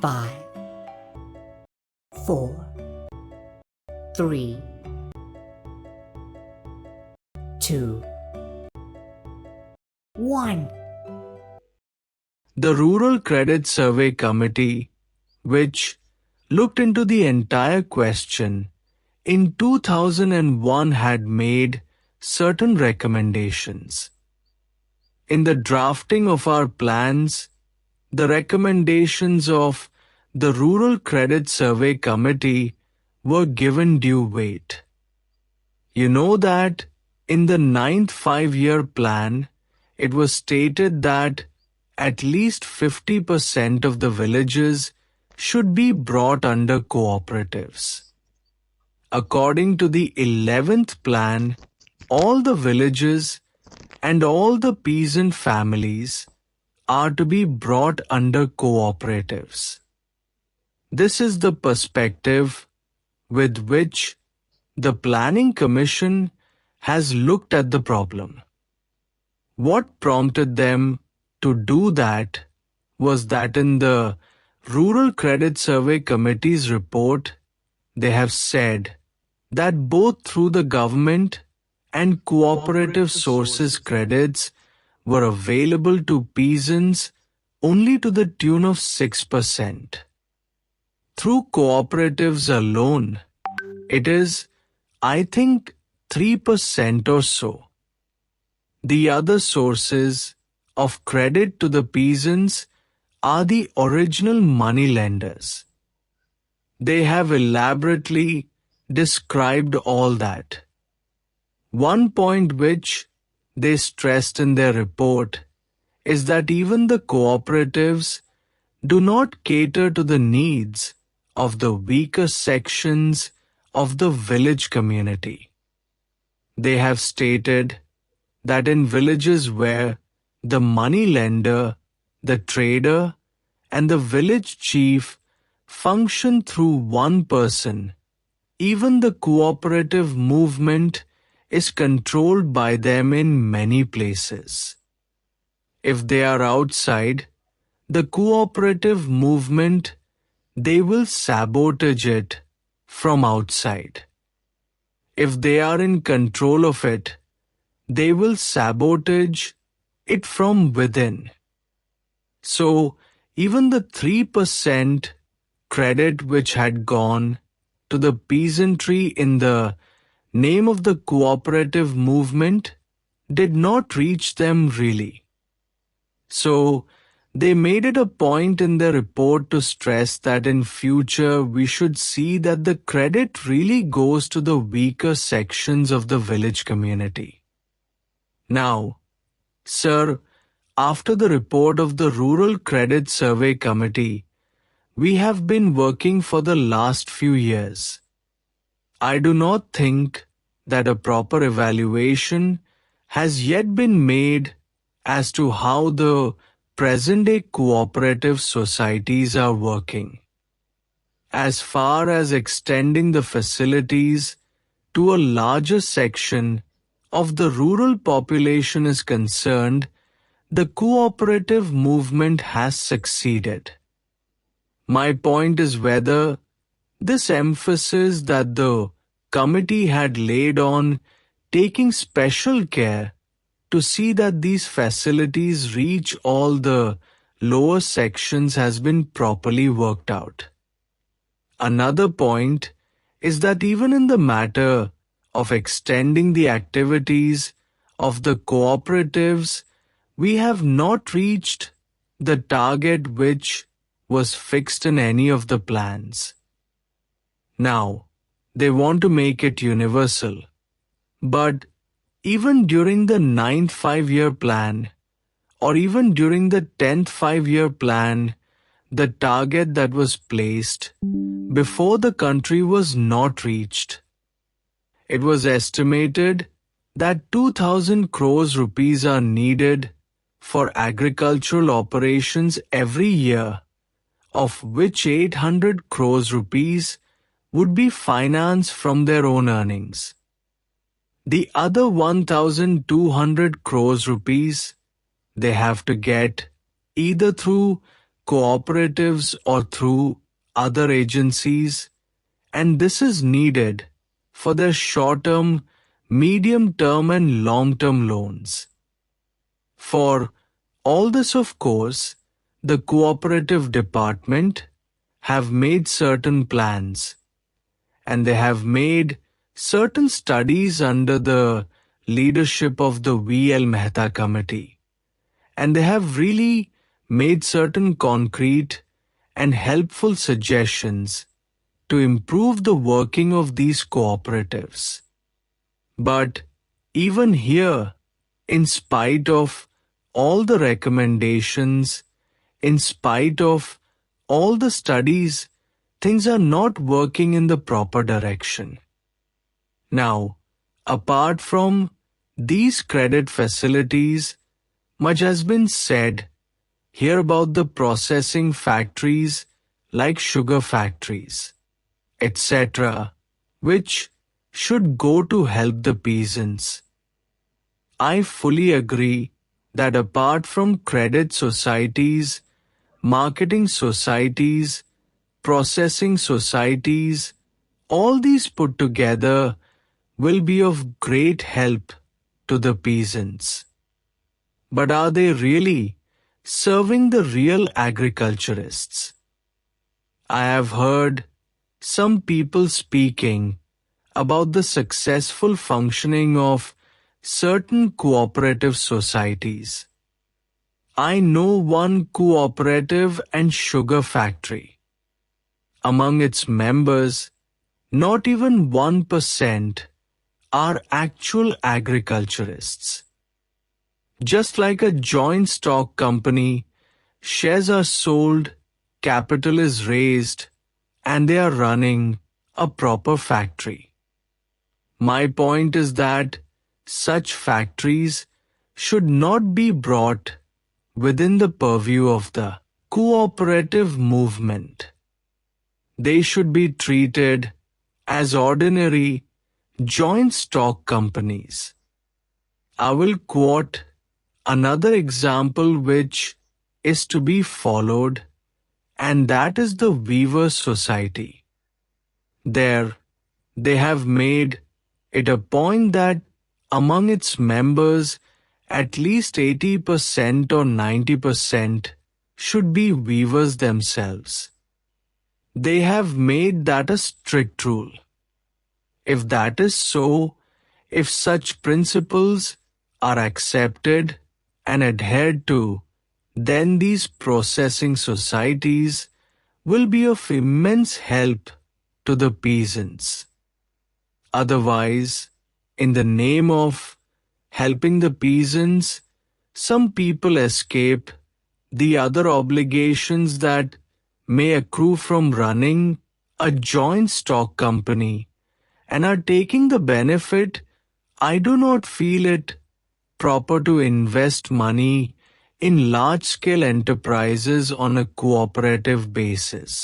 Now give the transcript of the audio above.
5, 4, 3, 2, 1. The Rural Credit Survey Committee, which looked into the entire question, in 2001 had made certain recommendations. In the drafting of our plans, the recommendations of the Rural Credit Survey Committee were given due weight. You know that in the 9th 5-year plan, it was stated that at least 50% of the villages should be brought under cooperatives. According to the 11th plan, all the villages and all the peasant families are to be brought under cooperatives. This is the perspective with which the Planning Commission has looked at the problem. What prompted them to do that was that in the Rural Credit Survey Committee's report, they have said that both through the government and cooperative sources credits were available to peasants only to the tune of 6%. Through cooperatives alone, it is, I think, 3% or so. The other sources of credit to the peasants are the original money lenders. They have elaborately described all that. One point which they stressed in their report is that even the cooperatives do not cater to the needs of the weaker sections of the village community. They have stated that in villages where the money lender, the trader, and the village chief function through one person, even the cooperative movement is controlled by them in many places. If they are outside the cooperative movement, they will sabotage it from outside. If they are in control of it, they will sabotage it from within. So, even the 3% credit which had gone to the peasantry in the name of the cooperative movement did not reach them really. So, they made it a point in their report to stress that in future we should see that the credit really goes to the weaker sections of the village community. Now, sir, after the report of the Rural Credit Survey Committee, we have been working for the last few years. I do not think that a proper evaluation has yet been made as to how the present-day cooperative societies are working. As far as extending the facilities to a larger section of the rural population is concerned, the cooperative movement has succeeded. My point is whether this emphasis that the committee had laid on taking special care to see that these facilities reach all the lower sections has been properly worked out. Another point is that even in the matter of extending the activities of the cooperatives, we have not reached the target which was fixed in any of the plans. Now, they want to make it universal, but even during the 9th 5-year plan, or even during the 10th 5-year plan, the target that was placed before the country was not reached. It was estimated that 2,000 crores rupees are needed for agricultural operations every year, of which 800 crores rupees would be financed from their own earnings. The other 1,200 crores rupees they have to get either through cooperatives or through other agencies, and this is needed for their short-term, medium-term and long-term loans. For all this, of course, the cooperative department have made certain plans, and they have made certain studies under the leadership of the V.L. Mehta Committee, and they have really made certain concrete and helpful suggestions to improve the working of these cooperatives. But even here, in spite of all the recommendations, in spite of all the studies, things are not working in the proper direction. Now, apart from these credit facilities, much has been said here about the processing factories like sugar factories, etc., which should go to help the peasants. I fully agree that apart from credit societies, marketing societies, processing societies, all these put together will be of great help to the peasants. But are they really serving the real agriculturists? I have heard some people speaking about the successful functioning of certain cooperative societies. I know one cooperative and sugar factory. Among its members, not even 1% are actual agriculturists. Just like a joint stock company, shares are sold, capital is raised, and they are running a proper factory. My point is that such factories should not be brought within the purview of the cooperative movement. They should be treated as ordinary joint stock companies. I will quote another example which is to be followed, and that is the Weaver Society. There, they have made it a point that among its members, at least 80% or 90% should be weavers themselves. They have made that a strict rule. If that is so, if such principles are accepted and adhered to, then these processing societies will be of immense help to the peasants. Otherwise, in the name of helping the peasants, some people escape the other obligations that may accrue from running a joint stock company and are taking the benefit. I do not feel it proper to invest money in large-scale enterprises on a cooperative basis.